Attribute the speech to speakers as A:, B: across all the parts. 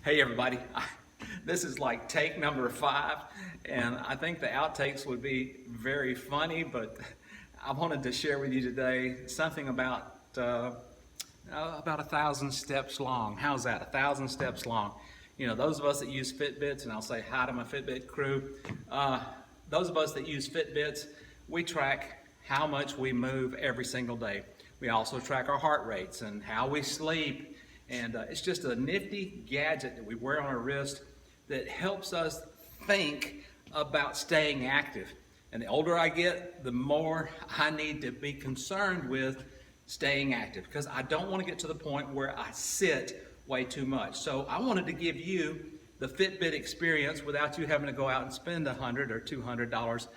A: Hey everybody, this is like take number 5, and I think the outtakes would be very funny, but I wanted to share with you today something about 1,000 steps long. How's that? 1,000 steps long. You know, those of us that use Fitbits, and I'll say hi to my Fitbit crew, those of us that use Fitbits, we track how much we move every single day. We also track our heart rates and how we sleep. And it's just a nifty gadget that we wear on our wrist that helps us think about staying active. And the older I get, the more I need to be concerned with staying active, because I don't want to get to the point where I sit way too much. So I wanted to give you the Fitbit experience without you having to go out and spend $100 or $200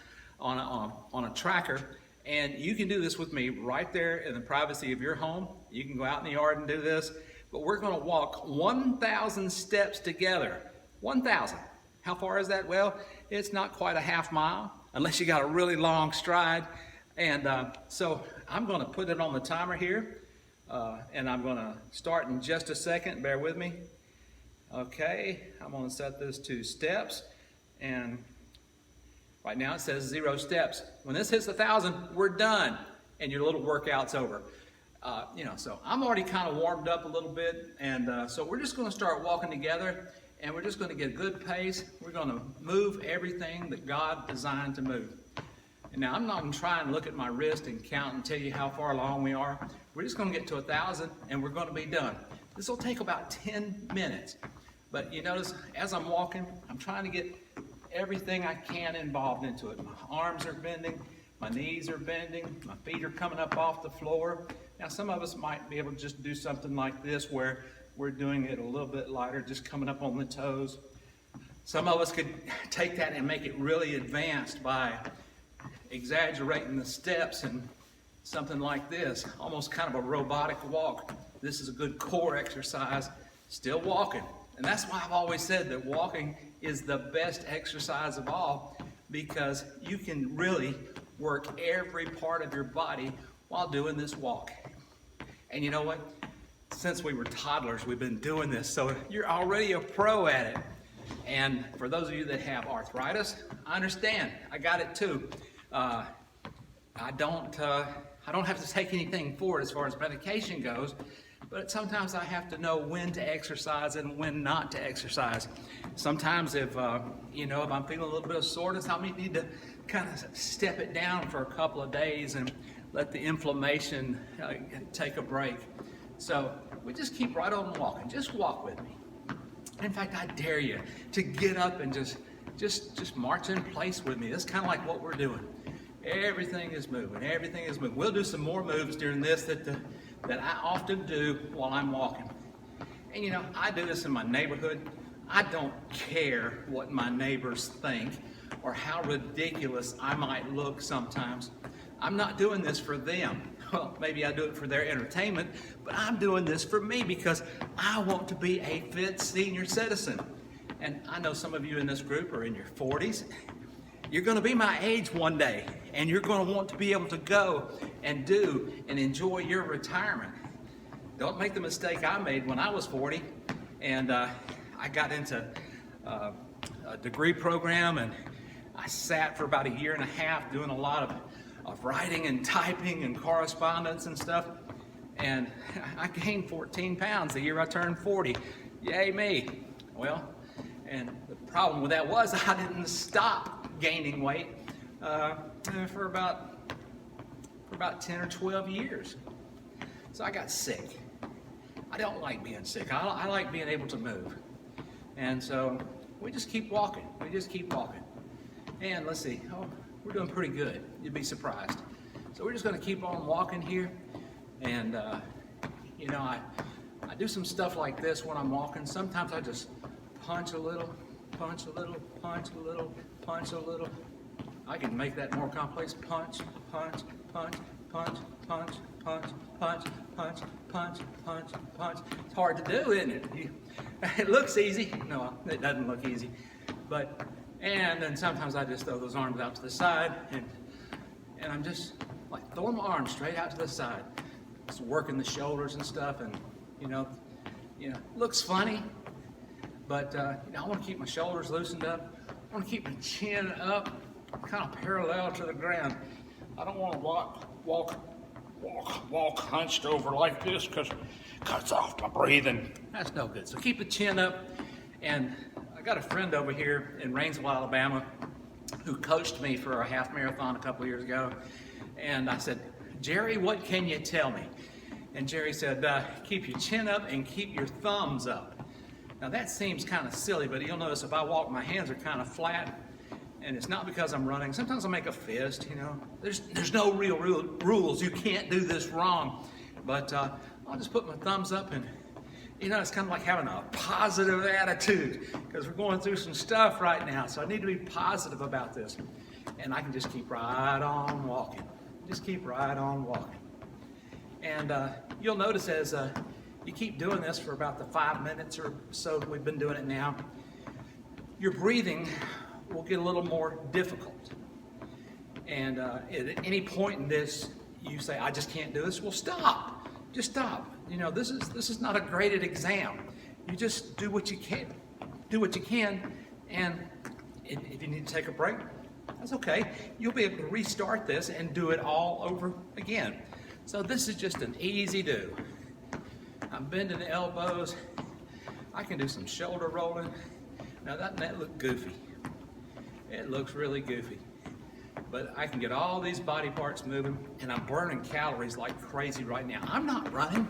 A: on a tracker. And you can do this with me right there in the privacy of your home. You can go out in the yard and do this. But we're going to walk 1,000 steps together. 1,000. How far is that? Well, it's not quite a half mile, unless you got a really long stride. And so I'm going to put it on the timer here, and I'm going to start in just a second. Bear with me. Okay, I'm going to set this to steps, and right now it says 0 steps. When this hits 1,000, we're done, and your little workout's over. So I'm already kind of warmed up a little bit, and so we're just going to start walking together, and we're just going to get a good pace. We're going to move everything that God designed to move. And now I'm not going to try and look at my wrist and count and tell you how far along we are. We're just going to get to 1,000, and we're going to be done. This will take about 10 minutes. But you notice, as I'm walking, I'm trying to get everything I can involved into it. My arms are bending, my knees are bending, my feet are coming up off the floor. Now, some of us might be able to just do something like this where we're doing it a little bit lighter, just coming up on the toes. Some of us could take that and make it really advanced by exaggerating the steps and something like this, almost kind of a robotic walk. This is a good core exercise, still walking. And that's why I've always said that walking is the best exercise of all, because you can really work every part of your body while doing this walk. And you know what? Since we were toddlers, we've been doing this, so you're already a pro at it. And for those of you that have arthritis, I understand. I got it too. I don't have to take anything for it as far as medication goes, but sometimes I have to know when to exercise and when not to exercise. Sometimes if I'm feeling a little bit of soreness, I may need to kind of step it down for a couple of days and let the inflammation take a break. So we just keep right on walking. Just walk with me. In fact, I dare you to get up and just march in place with me. That's kind of like what we're doing. Everything is moving. Everything is moving. We'll do some more moves during this that I often do while I'm walking. And I do this in my neighborhood. I don't care what my neighbors think or how ridiculous I might look sometimes. I'm not doing this for them. Well, maybe I do it for their entertainment, but I'm doing this for me because I want to be a fit senior citizen. And I know some of you in this group are in your 40s. You're going to be my age one day, and you're going to want to be able to go and do and enjoy your retirement. Don't make the mistake I made when I was 40, and I got into a degree program, and I sat for about 1.5 years doing a lot of writing and typing and correspondence and stuff, and I gained 14 pounds the year I turned 40. Yay me. Well, and the problem with that was I didn't stop gaining weight for about 10 or 12 years. So I got sick. I don't like being sick. I like being able to move. And so we just keep walking. We just keep walking. And let's see. Oh, we're doing pretty good. You'd be surprised. So we're just going to keep on walking here. And, I do some stuff like this when I'm walking. Sometimes I just punch a little, punch a little, punch a little, punch a little. I can make that more complex. Punch, punch, punch, punch, punch, punch, punch, punch, punch, punch, punch. It's hard to do, isn't it? It looks easy. No, it doesn't look easy. And then sometimes I just throw those arms out to the side, and I'm just like throwing my arms straight out to the side. Just working the shoulders and stuff, and looks funny, But you know, I want to keep my shoulders loosened up. I want to keep my chin up, kind of parallel to the ground. I don't want to walk hunched over like this because it cuts off my breathing. That's no good. So keep the chin up. And I got a friend over here in Rainsville, Alabama, who coached me for a half marathon a couple years ago. And I said, Jerry, what can you tell me? And Jerry said, keep your chin up and keep your thumbs up. Now that seems kind of silly, but you'll notice if I walk, my hands are kind of flat. And it's not because I'm running. Sometimes I'll make a fist, you know. There's no real rules. You can't do this wrong. But I'll just put my thumbs up, and you know, it's kind of like having a positive attitude because we're going through some stuff right now. So I need to be positive about this. And I can just keep right on walking. Just keep right on walking. And you'll notice as you keep doing this for about the 5 minutes or so we've been doing it now, your breathing will get a little more difficult. And at any point in this, you say, I just can't do this. Well, stop. Just stop. You know, this is not a graded exam. You just do what you can. Do what you can. And if you need to take a break, that's okay. You'll be able to restart this and do it all over again. So this is just an easy do. I'm bending the elbows. I can do some shoulder rolling. Now that looked goofy. It looks really goofy. But I can get all these body parts moving, and I'm burning calories like crazy right now. I'm not running.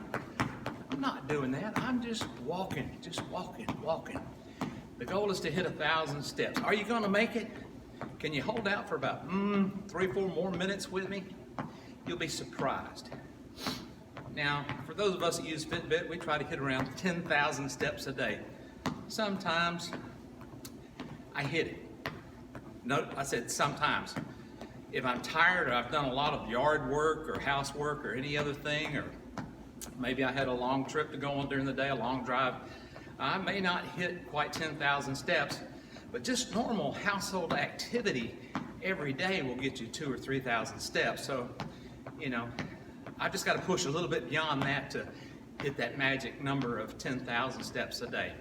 A: I'm not doing that. I'm just walking, walking. The goal is to hit 1,000 steps. Are you going to make it? Can you hold out for about 3-4 more minutes with me? You'll be surprised. Now, for those of us that use Fitbit, we try to hit around 10,000 steps a day. Sometimes I hit it. No, I said sometimes. If I'm tired or I've done a lot of yard work or housework or any other thing, or maybe I had a long trip to go on during the day, a long drive, I may not hit quite 10,000 steps, but just normal household activity every day will get you 2,000 or 3,000 steps. So, you know, I've just got to push a little bit beyond that to hit that magic number of 10,000 steps a day.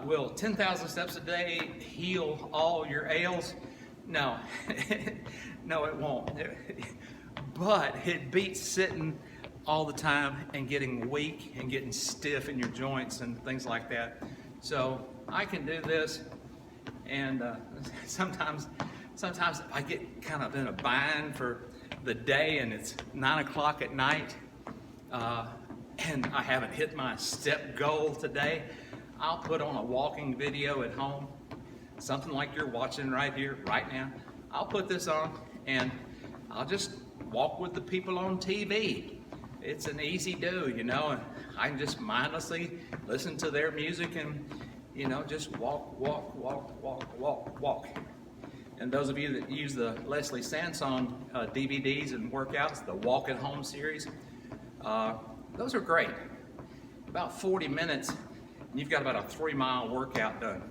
A: Will 10,000 steps a day heal all your ails? No, no it won't. But it beats sitting all the time and getting weak and getting stiff in your joints and things like that. So I can do this, and sometimes if I get kind of in a bind for the day and it's 9 o'clock at night and I haven't hit my step goal today, I'll put on a walking video at home, something like you're watching right here, right now. I'll put this on and I'll just walk with the people on TV. It's an easy do, you know, and I can just mindlessly listen to their music and, you know, just walk. And those of you that use the Leslie Sanson DVDs and workouts, the Walk at Home series, those are great. About 40 minutes, and you've got about a 3-mile workout done.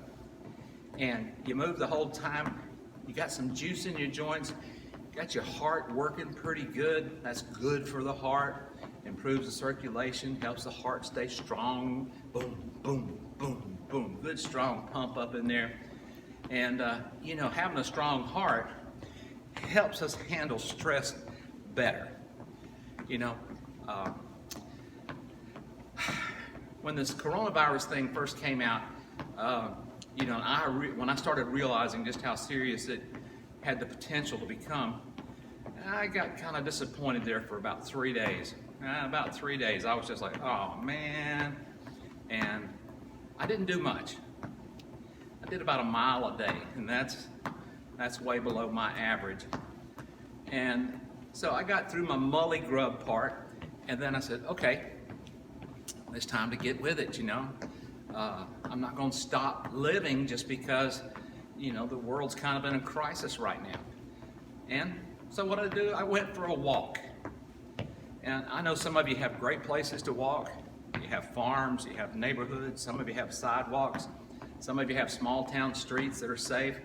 A: And you move the whole time. You got some juice in your joints. You got your heart working pretty good. That's good for the heart. Improves the circulation, helps the heart stay strong. Boom, boom, boom, boom. Good strong pump up in there. And, you know, having a strong heart helps us handle stress better. You know, when this coronavirus thing first came out, you know, when I started realizing just how serious it had the potential to become, I got kind of disappointed there for about 3 days. About 3 days, I was just like, oh man, and I didn't do much. I did about 1 mile a day, and that's way below my average. And so I got through my mully grub part, and then I said, okay, it's time to get with it, you know. I'm not going to stop living just because, you know, the world's kind of in a crisis right now. And so what I do, I went for a walk. And I know some of you have great places to walk. You have farms, you have neighborhoods, some of you have sidewalks, some of you have small town streets that are safe.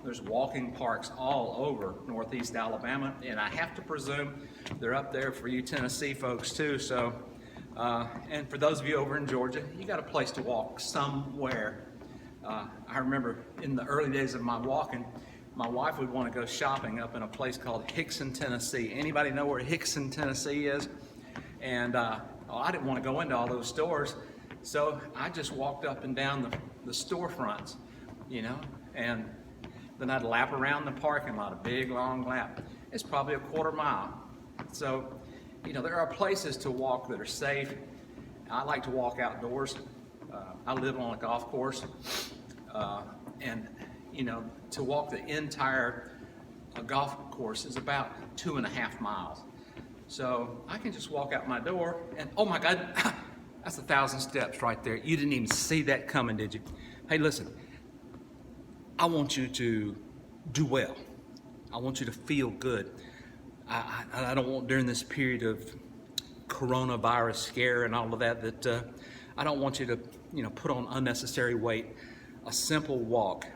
A: There's walking parks all over Northeast Alabama, and I have to presume they're up there for you Tennessee folks too. So And for those of you over in Georgia, you got a place to walk somewhere. I remember in the early days of my walking, my wife would want to go shopping up in a place called Hickson, Tennessee. Anybody know where Hickson, Tennessee is? And I didn't want to go into all those stores, so I just walked up and down the storefronts, you know, and then I'd lap around the parking lot, a big long lap. It's probably a quarter mile. So, you know, there are places to walk that are safe. I like to walk outdoors. I live on a golf course, and you know, to walk the entire golf course is about 2.5 miles. So I can just walk out my door and, oh my God, that's 1,000 steps right there. You didn't even see that coming, did you? Hey, listen, I want you to do well. I want you to feel good. I don't want, during this period of coronavirus scare and all of that, I don't want you to, you know, put on unnecessary weight. A simple walk,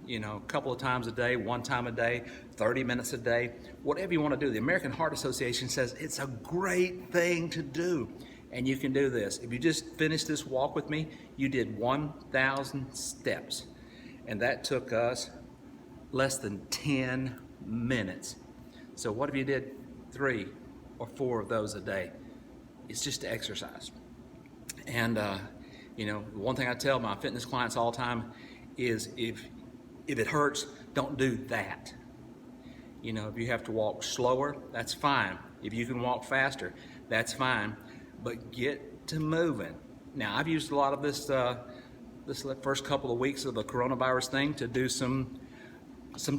A: you know, a couple of times a day, one time a day, 30 minutes a day, whatever you want to do. The American Heart Association says it's a great thing to do, and you can do this. If you just finished this walk with me, you did 1,000 steps, and that took us less than 10 minutes. So what if you did 3 or 4 of those a day? It's just exercise. And you know, one thing I tell my fitness clients all the time is if it hurts, don't do that. You know, if you have to walk slower, that's fine. If you can walk faster, that's fine. But get to moving. Now, I've used a lot of this first couple of weeks of the coronavirus thing to do some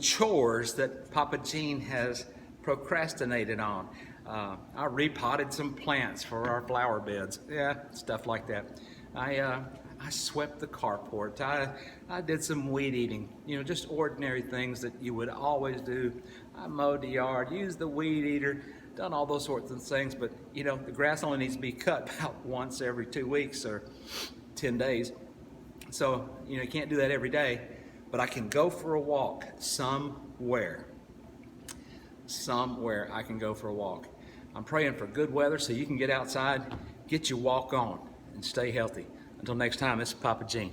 A: chores that Papa Gene has procrastinated on. I repotted some plants for our flower beds. Yeah, stuff like that. I swept the carport. I did some weed eating. You know, just ordinary things that you would always do. I mowed the yard, used the weed eater, done all those sorts of things. But you know, the grass only needs to be cut about once every 2 weeks or 10 days. So you know, you can't do that every day. But I can go for a walk somewhere. Somewhere I can go for a walk. I'm praying for good weather so you can get outside, get your walk on, and stay healthy. Until next time, this is Papa Gene.